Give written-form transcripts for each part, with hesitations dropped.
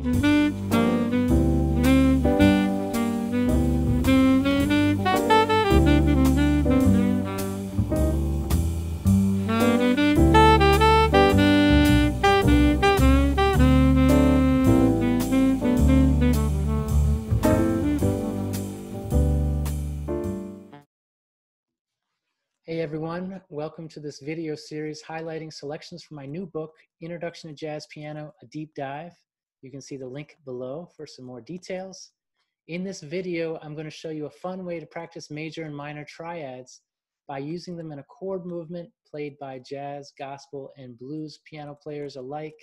Hey everyone, welcome to this video series highlighting selections from my new book, Introduction to Jazz Piano, A Deep Dive. You can see the link below for some more details. In this video, I'm going to show you a fun way to practice major and minor triads by using them in a chord movement played by jazz, gospel, and blues piano players alike.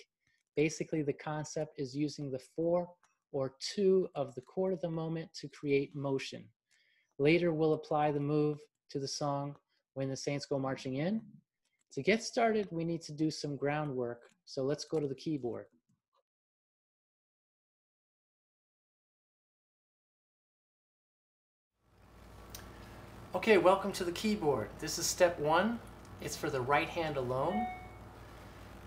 Basically, the concept is using the 4 or 2 of the chord of the moment to create motion. Later, we'll apply the move to the song When the Saints Go Marching In. To get started, we need to do some groundwork. So let's go to the keyboard. Okay, welcome to the keyboard. This is step 1. It's for the right hand alone.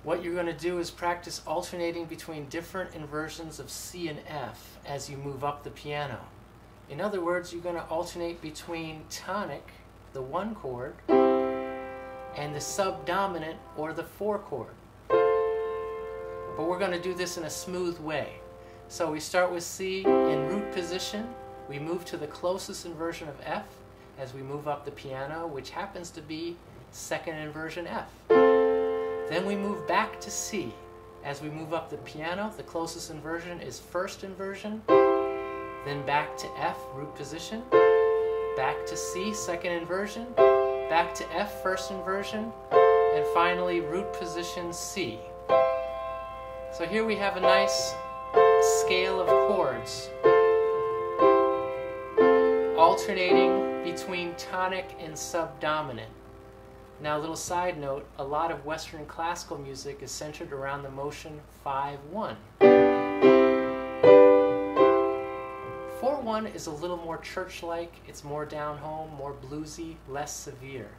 What you're going to do is practice alternating between different inversions of C and F as you move up the piano. In other words, you're going to alternate between tonic, the 1 chord, and the subdominant, or the 4 chord. But we're going to do this in a smooth way. So we start with C in root position. We move to the closest inversion of F as we move up the piano, which happens to be 2nd inversion F. Then we move back to C. As we move up the piano, the closest inversion is 1st inversion. Then back to F, root position. Back to C, 2nd inversion, back to F, 1st inversion, and finally root position C. So here we have a nice scale of chords alternating between tonic and subdominant. Now, a little side note, a lot of Western classical music is centered around the motion 5-1. 4-1 is a little more church-like, it's more down-home, more bluesy, less severe.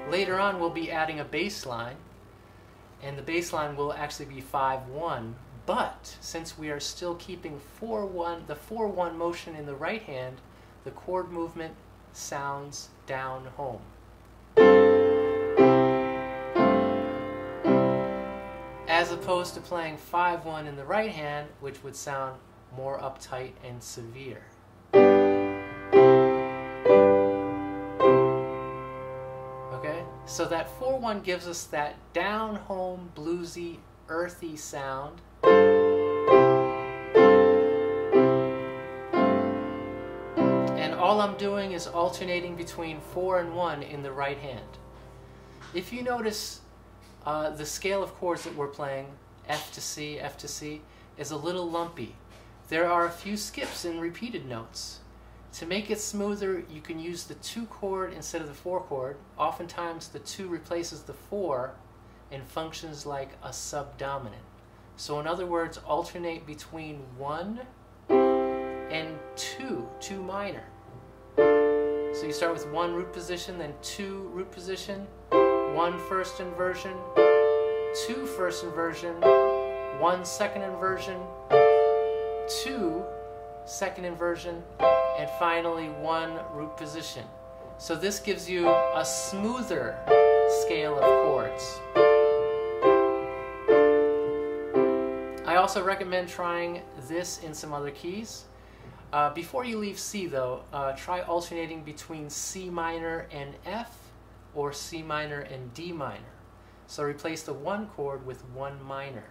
Later on we'll be adding a bass line, and the bass line will actually be 5-1, but since we are still keeping the 4-1 motion in the right hand, the chord movement sounds down-home. As opposed to playing 5-1 in the right hand, which would sound more uptight and severe. Okay, so that 4-1 gives us that down-home, bluesy, earthy sound. And all I'm doing is alternating between 4 and 1 in the right hand. If you notice, the scale of chords that we're playing, F to C, is a little lumpy. There are a few skips in repeated notes. To make it smoother, you can use the 2 chord instead of the 4 chord. Oftentimes the 2 replaces the 4 and functions like a subdominant. So in other words, alternate between 1 and 2 minor. So you start with 1 root position, then 2 root position, 1 1st inversion, 2 1st inversion, 1 2nd inversion, 2 2nd inversion, and finally 1 root position. So this gives you a smoother scale of chords. I also recommend trying this in some other keys. Before you leave C though, try alternating between C minor and F, or C minor and D minor. So replace the 1 chord with 1 minor.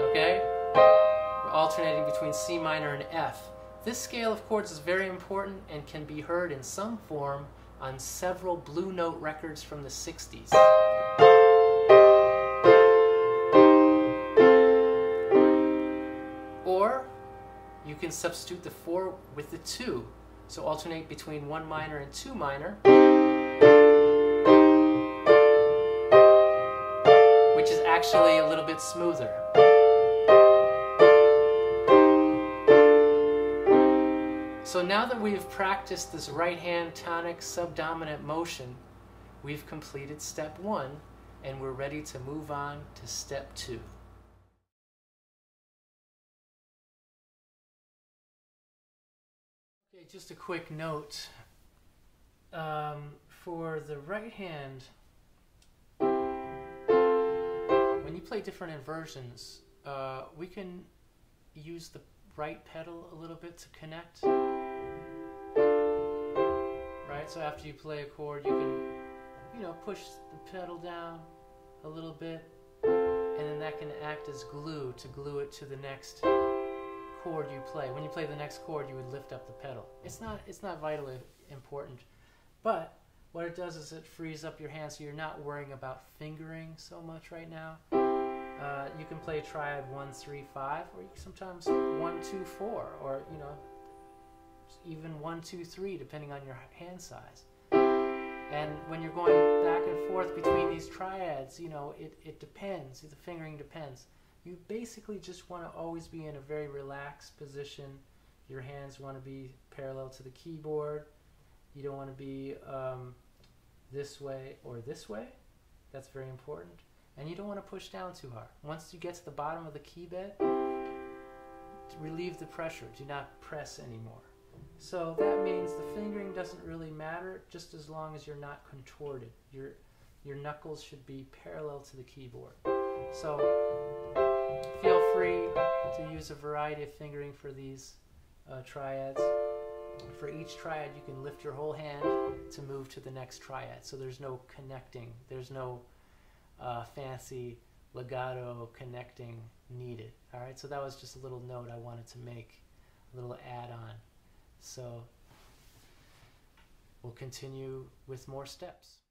Okay? We're alternating between C minor and F. This scale of chords is very important and can be heard in some form on several Blue Note records from the 60s. You can substitute the 4 with the 2, so alternate between 1 minor and 2 minor, which is actually a little bit smoother. So now that we've practiced this right hand tonic subdominant motion, we've completed step 1 and we're ready to move on to step 2. Okay, just a quick note. For the right hand, when you play different inversions, we can use the right pedal a little bit to connect. Right, so after you play a chord, you can, push the pedal down a little bit, and then that can act as glue to glue it to the next chord you play. When you play the next chord, you would lift up the pedal. It's not vitally important, but what it does is it frees up your hand so you're not worrying about fingering so much right now. You can play triad 1, 3, 5, or you can sometimes 1, 2, 4, or even 1, 2, 3, depending on your hand size. And when you're going back and forth between these triads, it depends. The fingering depends. You basically just want to always be in a very relaxed position. Your hands want to be parallel to the keyboard. You don't want to be this way or this way. That's very important. And you don't want to push down too hard. Once you get to the bottom of the key bed, relieve the pressure. Do not press anymore. So that means the fingering doesn't really matter, just as long as you're not contorted. Your knuckles should be parallel to the keyboard. So feel free to use a variety of fingering for these triads. For each triad, you can lift your whole hand to move to the next triad. So there's no connecting. There's no fancy legato connecting needed. All right, so that was just a little note I wanted to make, a little add-on. So we'll continue with more steps.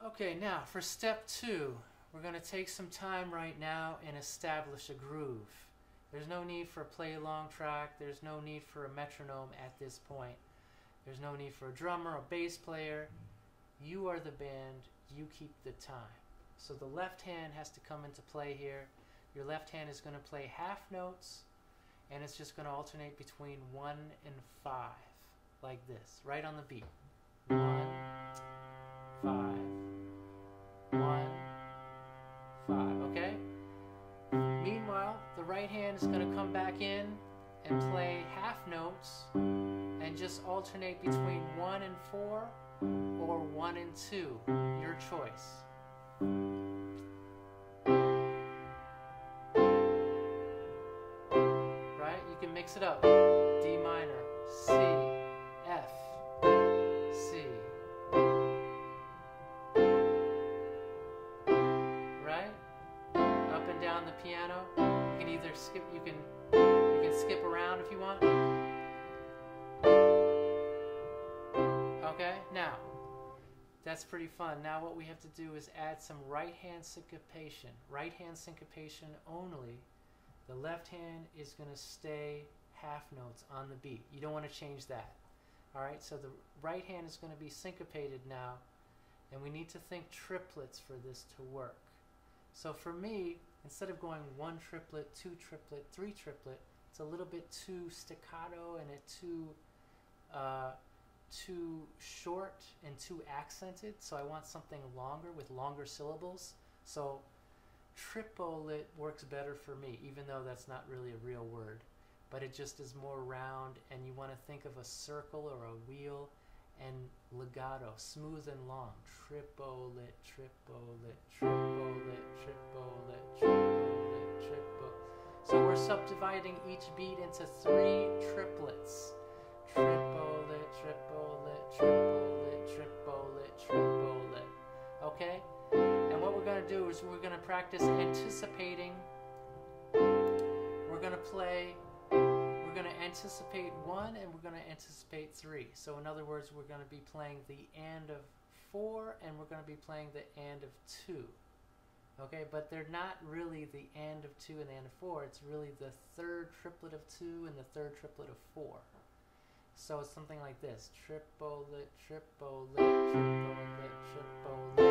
Okay, now for step 2, we're going to take some time right now and establish a groove. There's no need for a play-along track. There's no need for a metronome at this point. There's no need for a drummer, a bass player. You are the band. You keep the time. So the left hand has to come into play here. Your left hand is going to play half notes, and it's just going to alternate between 1 and 5, like this, right on the beat. 1, 5, 1, 5, okay? Meanwhile, the right hand is going to come back in and play half notes and just alternate between 1 and 4 or 1 and 2, your choice. Mix it up. D minor, C, F, C. Right? Up and down the piano. You can either skip, you can skip around if you want. Okay? Now, that's pretty fun. Now what we have to do is add some right hand syncopation. Right hand syncopation only. The left hand is going to stay half notes on the beat. You don't want to change that. All right, so the right hand is going to be syncopated now, and we need to think triplets for this to work. So for me, instead of going 1 triplet, 2 triplet, 3 triplet, it's a little bit too staccato and too short and too accented. So I want something longer with longer syllables. So triplet works better for me, even though that's not really a real word, but it just is more round, and you want to think of a circle or a wheel, and legato, smooth and long. Triplet, triplet, triplet, triplet, triplet, triplet. So we're subdividing each beat into 3 triplets. Triplet, triplet, triplet, triplet, triplet. Okay? And what we're going to do is we're going to practice anticipating. We're going to anticipate 1 and we're going to anticipate 3. So in other words, we're going to be playing the and of 4 and we're going to be playing the and of 2. Okay, but they're not really the and of 2 and the and of 4. It's really the third triplet of 2 and the third triplet of 4. So it's something like this. Triplet, triplet, triplet, triplet,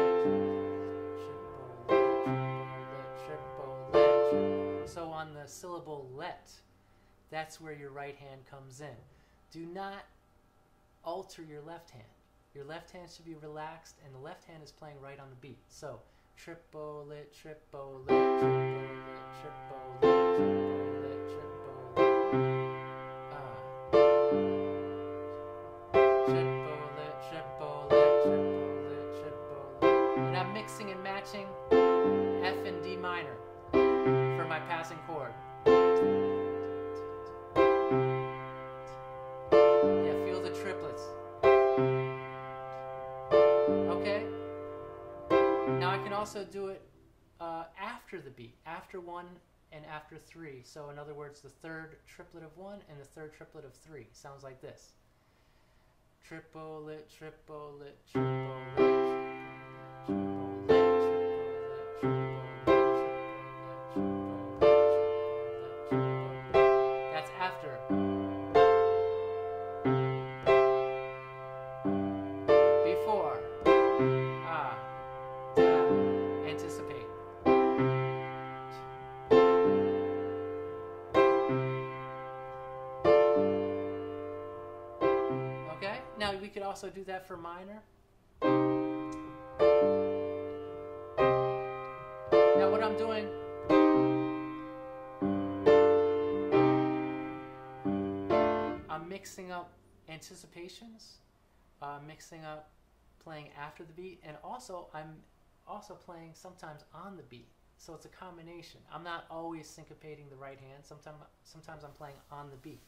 triplet, triplet, triplet. So on the syllable let, that's where your right hand comes in. Do not alter your left hand. Your left hand should be relaxed, and the left hand is playing right on the beat. So triplet, triplet, triplet, triplet, triplet, triplet, triplet, triplet, triplet, triplet. And I'm mixing and matching F and D minor for my passing chord. Yeah, feel the triplets. Okay? Now I can also do it after the beat, after 1 and after 3. So in other words, the third triplet of 1 and the third triplet of 3 sounds like this. Triplet, triplet, triplet, triplet, triplet, triplet, triplet, triplet. That's after. Before. Anticipate. Okay? Now we could also do that for minor. Now what I'm doing, I'm mixing up anticipations, mixing up playing after the beat, and also I'm also playing sometimes on the beat. So it's a combination. I'm not always syncopating the right hand. Sometimes I'm playing on the beat.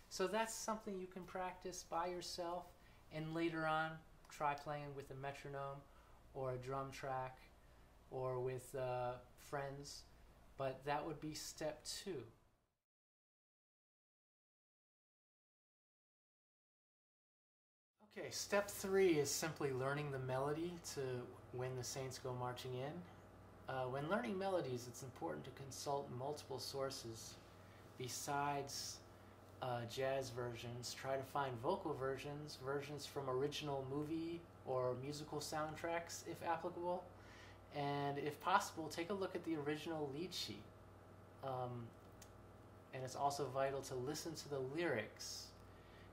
So that's something you can practice by yourself, and later on try playing with a metronome or a drum track or with friends. But that would be step 2. Okay, step 3 is simply learning the melody to When the Saints Go Marching In. When learning melodies, it's important to consult multiple sources. Besides jazz versions, try to find vocal versions, versions from original movie or musical soundtracks if applicable, and if possible, take a look at the original lead sheet. And it's also vital to listen to the lyrics.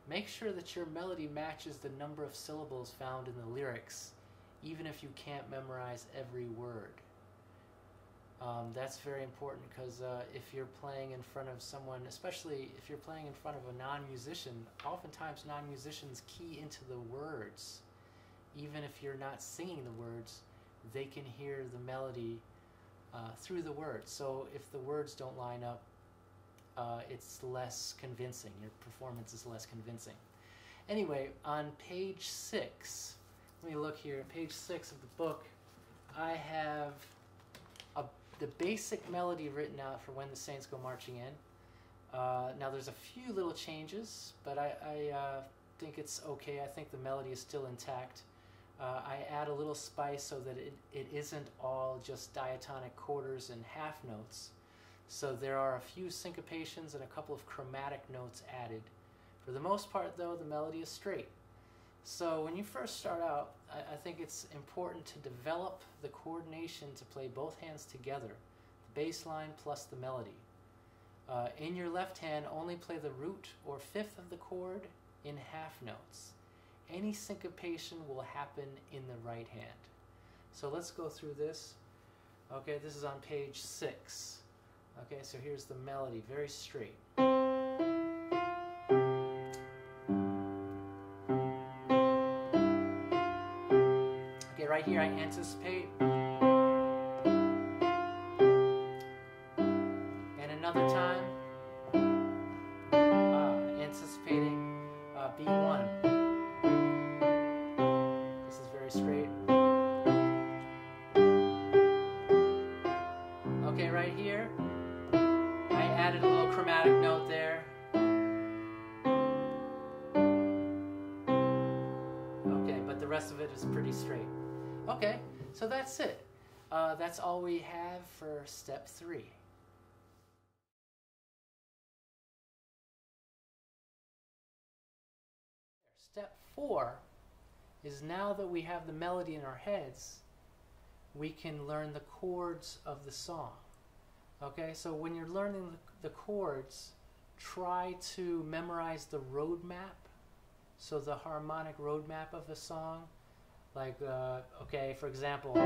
Make sure that your melody matches the number of syllables found in the lyrics, even if you can't memorize every word. That's very important because if you're playing in front of someone, especially if you're playing in front of a non-musician, oftentimes non-musicians key into the words. Even if you're not singing the words, they can hear the melody through the words. So if the words don't line up, it's less convincing. Your performance is less convincing. Anyway, on page 6, let me look here. Page 6 of the book, I have the basic melody written out for When the Saints Go Marching In. Now there's a few little changes, but I think it's okay. I think the melody is still intact. I add a little spice so that it isn't all just diatonic quarters and half notes. So there are a few syncopations and a couple of chromatic notes added. For the most part, though, the melody is straight. So when you first start out, I think it's important to develop the coordination to play both hands together, the bass line plus the melody. In your left hand, only play the root or fifth of the chord in half notes. Any syncopation will happen in the right hand. So let's go through this. Okay, this is on page 6. Okay, so here's the melody, very straight. Okay, right here I anticipate. And another time, anticipating B1. This is very straight. Okay, right here, I added a little chromatic note there. Okay, but the rest of it is pretty straight. Okay, so that's it. That's all we have for step 3. Step 4 is, now that we have the melody in our heads, we can learn the chords of the song. Okay, so when you're learning the chords, try to memorize the road map. So the harmonic road map of a song. Like, okay, for example,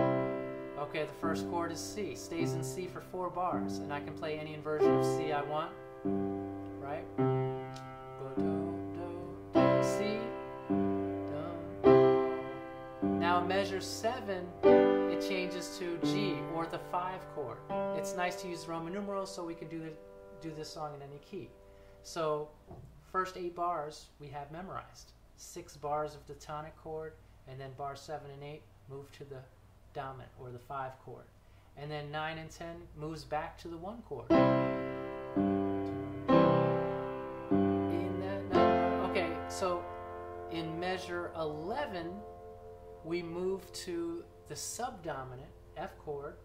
okay, the first chord is C. Stays in C for 4 bars, and I can play any inversion of C I want, right? C. Now measure 7, it changes to G, or the 5 chord. It's nice to use Roman numerals so we can do this song in any key. So first 8 bars we have memorized. 6 bars of the tonic chord, and then bars 7 and 8 move to the dominant, or the 5 chord. And then 9 and 10 moves back to the 1 chord. In that number. Okay, so in measure 11, we move to the subdominant, F chord.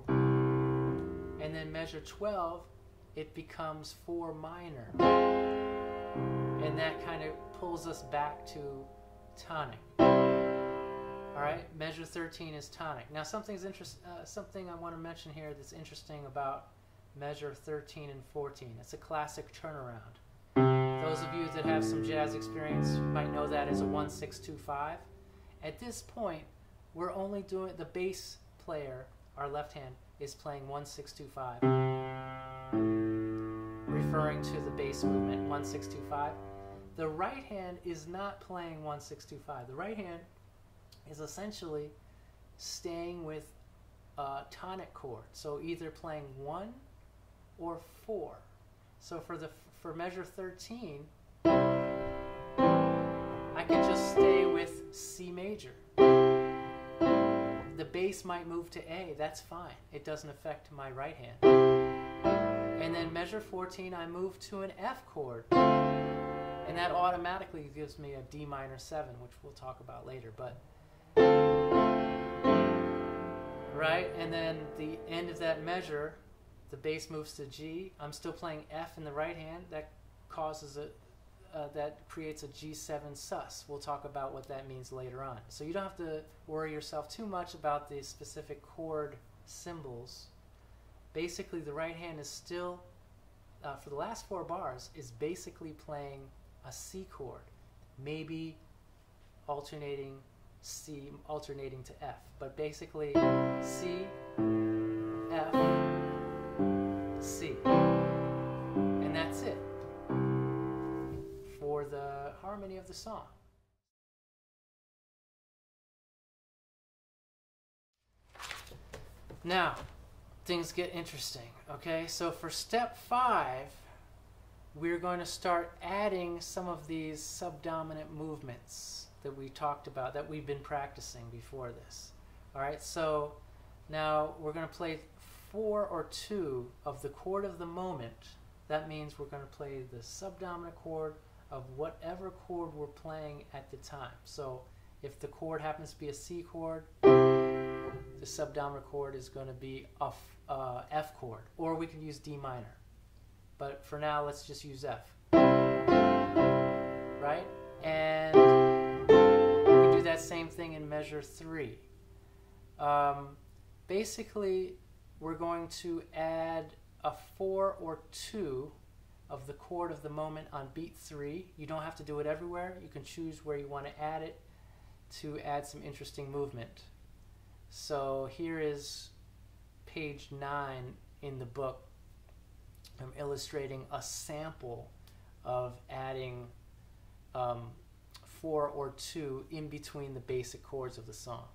And then measure 12, it becomes 4 minor. And that kind of pulls us back to tonic. All right, measure 13 is tonic. Now something I want to mention here that's interesting about measure 13 and 14. It's a classic turnaround. Those of you that have some jazz experience might know that as a 1-6-2-5. At this point, we're only doing, the bass player, our left hand, is playing 1-6-2-5, referring to the bass movement, 1-6-2-5. The right hand is not playing 1-6-2-5. The right hand is essentially staying with a tonic chord, so either playing 1 or 4. So for measure 13, I can just stay with C major. The bass might move to A, that's fine. It doesn't affect my right hand. And then measure 14, I move to an F chord. And that automatically gives me a D minor 7, which we'll talk about later. But right, and then the end of that measure, the bass moves to G. I'm still playing F in the right hand. That causes that creates a G7 sus. We'll talk about what that means later on. So you don't have to worry yourself too much about the specific chord symbols. Basically, the right hand is still, for the last 4 bars, is basically playing a C chord, maybe alternating C, alternating to F, but basically C, F, C, and that's it for the harmony of the song. Now, things get interesting, okay? So for step 5, we're going to start adding some of these subdominant movements that we talked about, that we've been practicing before this. All right, so now we're going to play 4 or 2 of the chord of the moment. That means we're going to play the subdominant chord of whatever chord we're playing at the time. So if the chord happens to be a C chord, the subdominant chord is going to be a F chord, or we can use D minor. But for now, let's just use F. Right? And we can do that same thing in measure 3. Basically, we're going to add a 4 or 2 of the chord of the moment on beat 3. You don't have to do it everywhere. You can choose where you want to add it to add some interesting movement. So here is page 9 in the book. I'm illustrating a sample of adding 4 or 2 in between the basic chords of the song.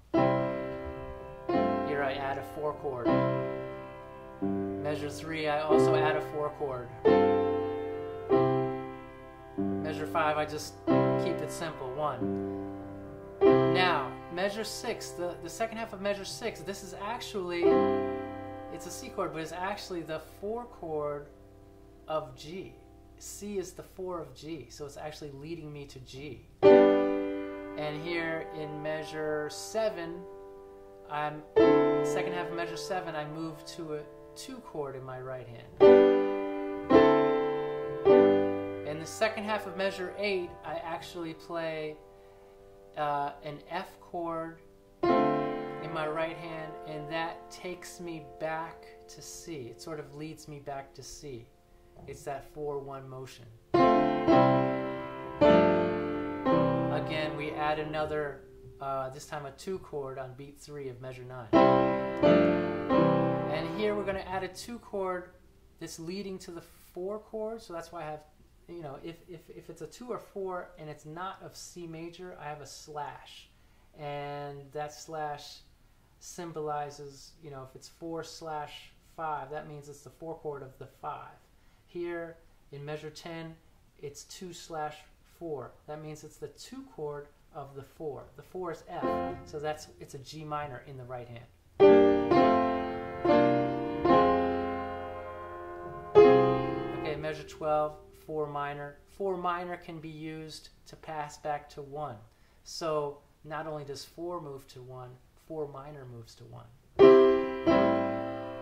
Here I add a 4 chord. Measure 3, I also add a 4 chord. Measure 5, I just keep it simple, 1. Now, measure 6, the second half of measure 6, this is actually, it's a C chord, but it's actually the 4 chord of G. C is the 4 of G, so it's actually leading me to G. And here in measure 7, second half of measure 7, I move to a 2 chord in my right hand. In the second half of measure 8, I actually play an F chord in my right hand, and that takes me back to C. It sort of leads me back to C. It's that 4-1 motion. Again, we add another, this time a 2 chord on beat 3 of measure 9. And here we're going to add a 2 chord that's leading to the 4 chord, so that's why I have, you know, if it's a 2 or 4 and it's not of C major, I have a slash. And that slash symbolizes, you know, if it's 4/5, that means it's the 4 chord of the 5. Here in measure 10, it's 2/4. That means it's the 2 chord of the 4. The 4 is F, so it's a G minor in the right hand. Okay, measure 12, 4 minor. 4 minor can be used to pass back to 1. So not only does 4 move to 1, 4 minor moves to 1.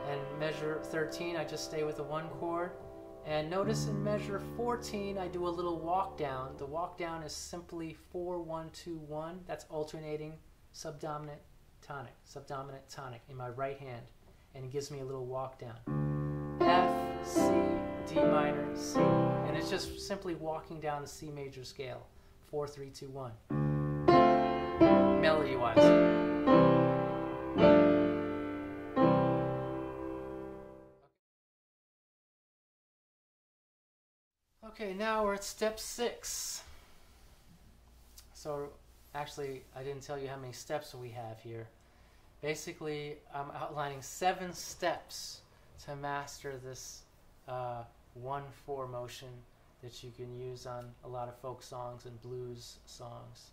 And measure 13, I just stay with the 1 chord. And notice in measure 14, I do a little walk down. The walk down is simply 4-1-2-1. That's alternating subdominant tonic, subdominant tonic in my right hand. And it gives me a little walk down. F, C, D minor, C. And it's just simply walking down the C major scale. 4-3-2-1. Melody-wise. Okay, now we're at step 6. So actually, I didn't tell you how many steps we have here. Basically, I'm outlining 7 steps to master this 1-4 motion that you can use on a lot of folk songs and blues songs.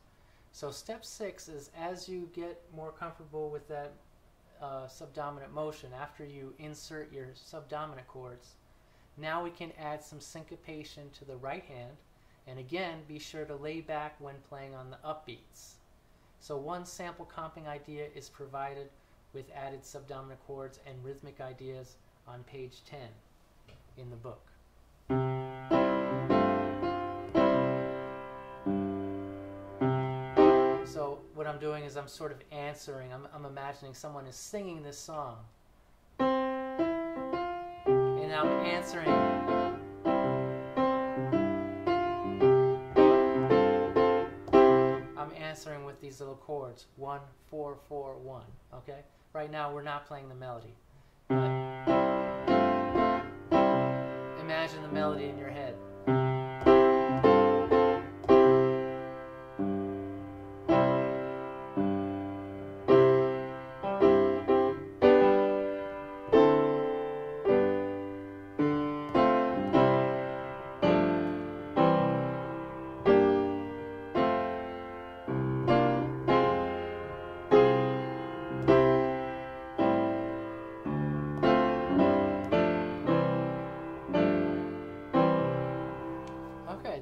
So step 6 is as you get more comfortable with that subdominant motion, after you insert your subdominant chords, now we can add some syncopation to the right hand, and again, be sure to lay back when playing on the upbeats. So one sample comping idea is provided with added subdominant chords and rhythmic ideas on page 10 in the book. So what I'm doing is I'm sort of answering, I'm imagining someone is singing this song. And I'm answering. I'm answering with these little chords. 1, 4, 4, 1. Okay? Right now we're not playing the melody. Imagine the melody in your head.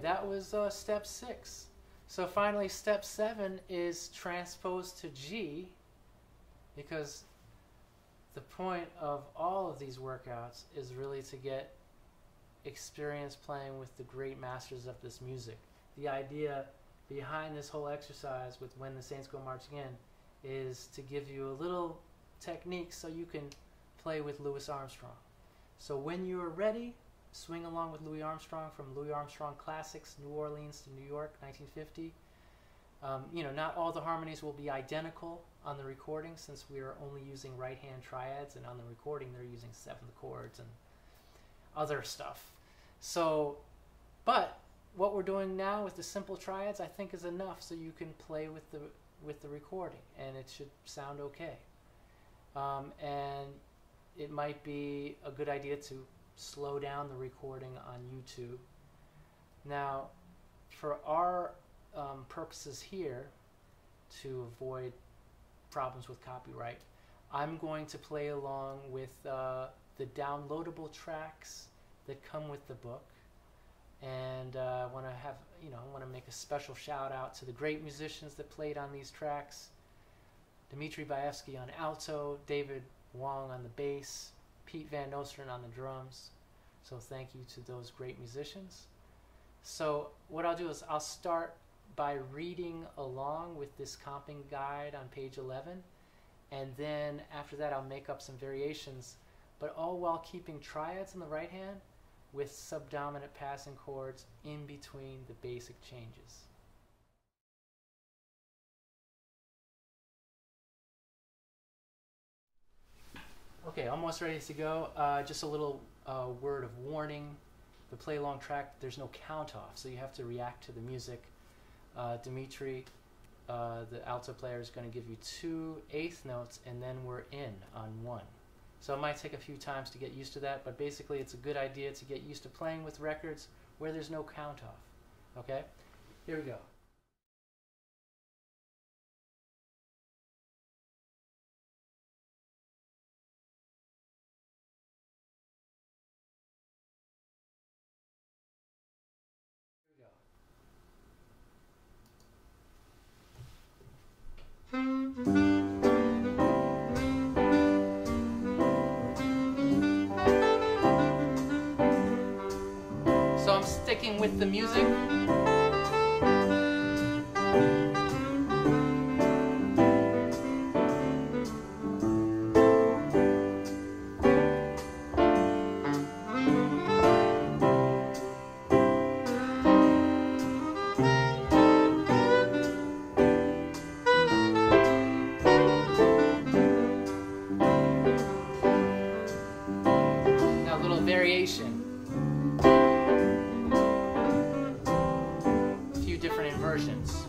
That was step 6. So finally, step 7 is transpose to G, because the point of all of these workouts is really to get experience playing with the great masters of this music. The idea behind this whole exercise with When the Saints Go Marching In is to give you a little technique so you can play with Louis Armstrong. So when you're ready, swing along with Louis Armstrong from Louis Armstrong Classics, New Orleans to New York, 1950. You know, not all the harmonies will be identical on the recording, since we are only using right-hand triads, and on the recording they're using 7th chords and other stuff. So, but what we're doing now with the simple triads, I think, is enough so you can play with the recording, and it should sound okay. And it might be a good idea to slow down the recording on YouTube. Now, for our purposes here, to avoid problems with copyright, I'm going to play along with the downloadable tracks that come with the book, and I want to have, I want to make a special shout out to the great musicians that played on these tracks: Dmitry Baevsky on alto, David Wong on the bass, Pete Van Nostrand on the drums. So thank you to those great musicians. So what I'll do is I'll start by reading along with this comping guide on page 11, and then after that I'll make up some variations, but all while keeping triads in the right hand with subdominant passing chords in between the basic changes. Okay, almost ready to go. Just a little word of warning. The play along track, there's no count off, so you have to react to the music. Dimitri, the alto player, is going to give you 2 eighth notes, and then we're in on 1. So it might take a few times to get used to that, but basically it's a good idea to get used to playing with records where there's no count off. Okay? Here we go. So I'm sticking with the music. Now a little variation. Different inversions.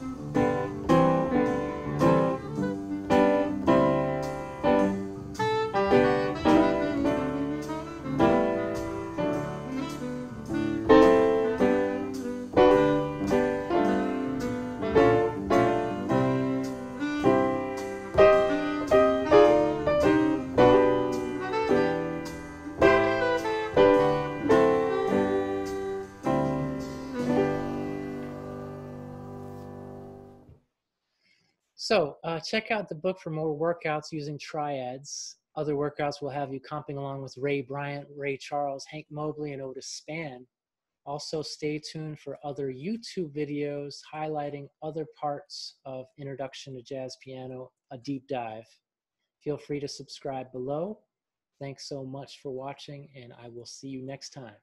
So check out the book for more workouts using triads. Other workouts will have you comping along with Ray Bryant, Ray Charles, Hank Mobley, and Otis Spann. Also stay tuned for other YouTube videos highlighting other parts of Introduction to Jazz Piano, a deep dive. Feel free to subscribe below. Thanks so much for watching, and I will see you next time.